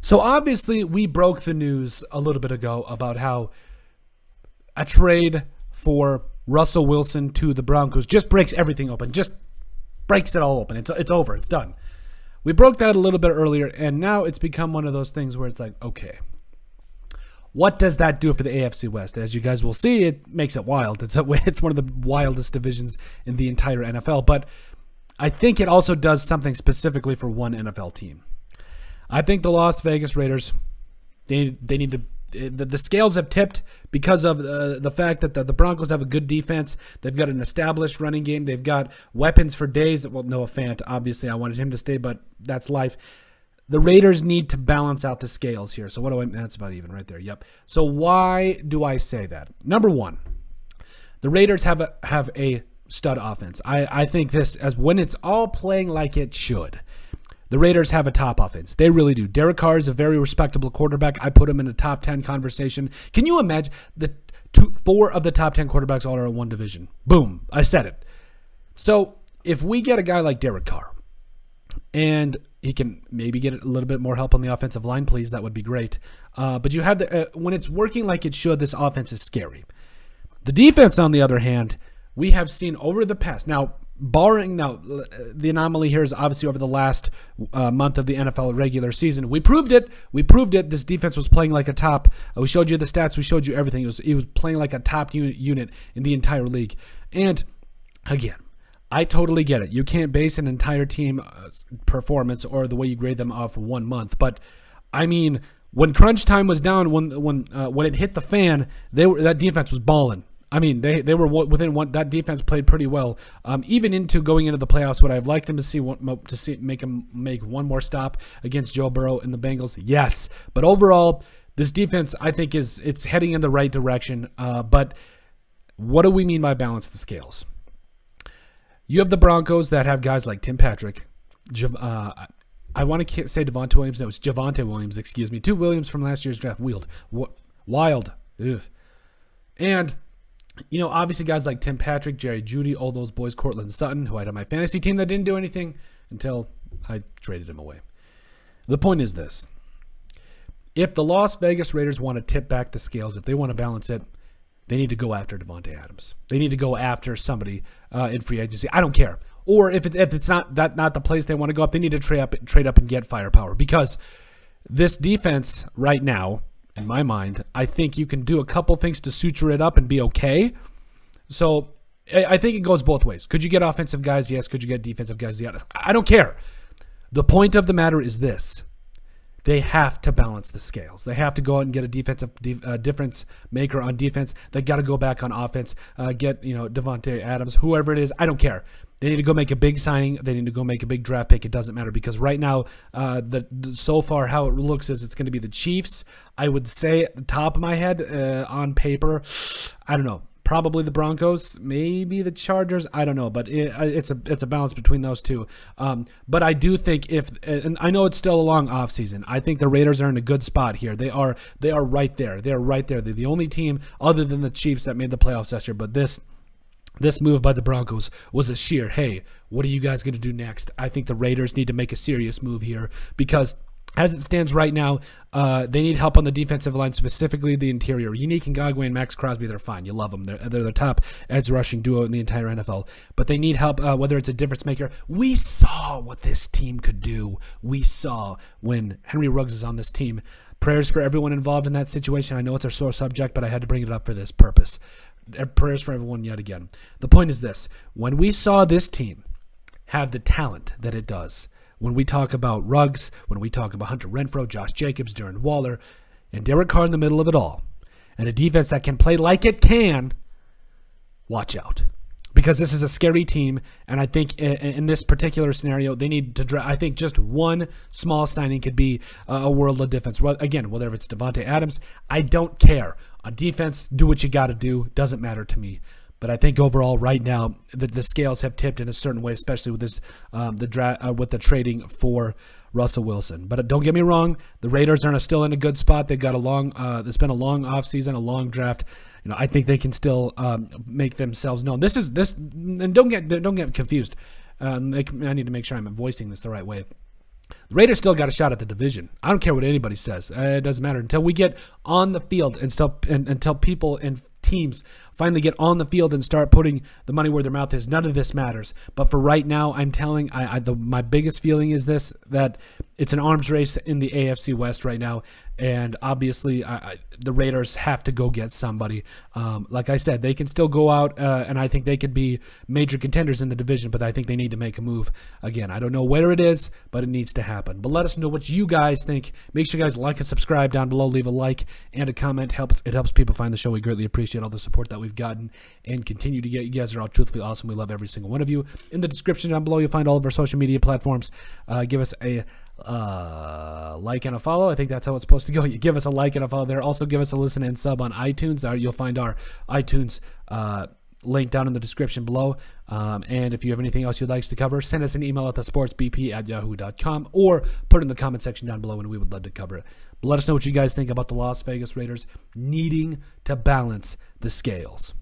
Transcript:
So obviously we broke the news a little bit ago about how a trade for Russell Wilson to the Broncos just breaks everything open, just breaks it all open. It's over. It's done. We broke that a little bit earlier, and now it's become one of those things where it's like, okay, what does that do for the AFC West? As you guys will see, it makes it wild. It's one of the wildest divisions in the entire NFL, but I think it also does something specifically for one NFL team. I think the Las Vegas Raiders, they need to. The scales have tipped because of the fact that the Broncos have a good defense. They've got an established running game. They've got weapons for days. Well, Noah Fant, obviously, I wanted him to stay, but that's life. The Raiders need to balance out the scales here. So what do I? That's about even right there. Yep. So why do I say that? Number one, the Raiders have a stud offense. I think this as when it's all playing like it should. The Raiders have a top offense. They really do. Derek Carr is a very respectable quarterback. I put him in a top 10 conversation. Can you imagine the 4 of the top 10 quarterbacks all are in one division? Boom. I said it. So if we get a guy like Derek Carr and he can maybe get a little bit more help on the offensive line, please, that would be great. But you have when it's working like it should, this offense is scary. The defense, on the other hand, we have seen over the past. Now, the anomaly here is obviously over the last month of the NFL regular season. We proved it. This defense was playing like a top. We showed you the stats. We showed you everything. It was playing like a top unit in the entire league. And again, I totally get it. You can't base an entire team performance or the way you grade them off 1 month. But I mean, when crunch time was down, when it hit the fan, that defense was balling. I mean, they were within one. That defense played pretty well, even into going into the playoffs. Would I have liked them to make him make one more stop against Joe Burrow and the Bengals? Yes, but overall, this defense I think it's heading in the right direction. But what do we mean by balance the scales? You have the Broncos that have guys like Tim Patrick. I want to say Devonta Williams. No, it's Javonte Williams. Excuse me. 2 Williams from last year's draft. Wild. Ugh. And you know, obviously guys like Tim Patrick, Jerry Jeudy, all those boys, Cortland Sutton, who I had on my fantasy team that didn't do anything until I traded him away. The point is this. If the Las Vegas Raiders want to tip back the scales, if they want to balance it, they need to go after Davante Adams. They need to go after somebody in free agency. I don't care. Or if it's not the place they want to go up, they need to trade up and get firepower. Because this defense right now, in my mind, I think you can do a couple things to suture it up and be okay. So I think it goes both ways. Could you get offensive guys? Yes. Could you get defensive guys? Yes. I don't care. The point of the matter is this. They have to balance the scales. They have to go out and get a defensive difference maker on defense. They got to go back on offense. Get Davante Adams, whoever it is. I don't care. They need to go make a big signing. They need to go make a big draft pick. It doesn't matter because right now, so far how it looks is it's going to be the Chiefs. I would say at the top of my head, on paper, I don't know. Probably the Broncos, maybe the Chargers. I don't know, but it's a balance between those two. But I do think and I know it's still a long offseason. I think the Raiders are in a good spot here. They are right there. They're right there. They're the only team other than the Chiefs that made the playoffs last year. But this move by the Broncos was a sheer, hey, what are you guys going to do next? I think the Raiders need to make a serious move here because as it stands right now, they need help on the defensive line, specifically the interior. Unique Ngakoue and Max Crosby, they're fine. You love them. They're the top edge rushing duo in the entire NFL. But they need help, whether it's a difference maker. We saw what this team could do. We saw when Henry Ruggs is on this team. Prayers for everyone involved in that situation. I know it's a sore subject, but I had to bring it up for this purpose. Prayers for everyone yet again. The point is this. When we saw this team have the talent that it does, when we talk about Ruggs, when we talk about Hunter Renfrow, Josh Jacobs, Darren Waller, and Derek Carr in the middle of it all, and a defense that can play like it can, watch out. Because this is a scary team, and I think in this particular scenario, they need to I think just one small signing could be a world of difference. Well, again, whether it's Davante Adams, I don't care. On defense, do what you got to do. Doesn't matter to me. But I think overall, right now, the scales have tipped in a certain way, especially with this with the trading for Russell Wilson. But don't get me wrong, the Raiders are still in a good spot. They've got it's been a long offseason, a long draft. I think they can still make themselves known. And don't get confused. I need to make sure I'm voicing this the right way. The Raiders still got a shot at the division. I don't care what anybody says. It doesn't matter. Until we get on the field until people and teams finally get on the field and start putting the money where their mouth is, none of this matters. But for right now, I'm telling, my biggest feeling is this, that it's an arms race in the AFC West right now. And obviously, the Raiders have to go get somebody. Like I said, they can still go out, and I think they could be major contenders in the division, but I think they need to make a move. Again, I don't know where it is, but it needs to happen. But let us know what you guys think. Make sure you guys like and subscribe down below. Leave a like and a comment. It helps people find the show. We greatly appreciate all the support that we've gotten and continue to get. You guys are all truthfully awesome. We love every single one of you. In the description down below, you'll find all of our social media platforms. Give us a like and a follow. I think that's how it's supposed to go. You give us a like and a follow there. Also give us a listen and sub on iTunes. You'll find our iTunes link down in the description below. And if you have anything else you'd like us to cover, send us an email at thesportsbp@yahoo.com or put it in the comment section down below and we would love to cover it. But let us know what you guys think about the Las Vegas Raiders needing to balance the scales.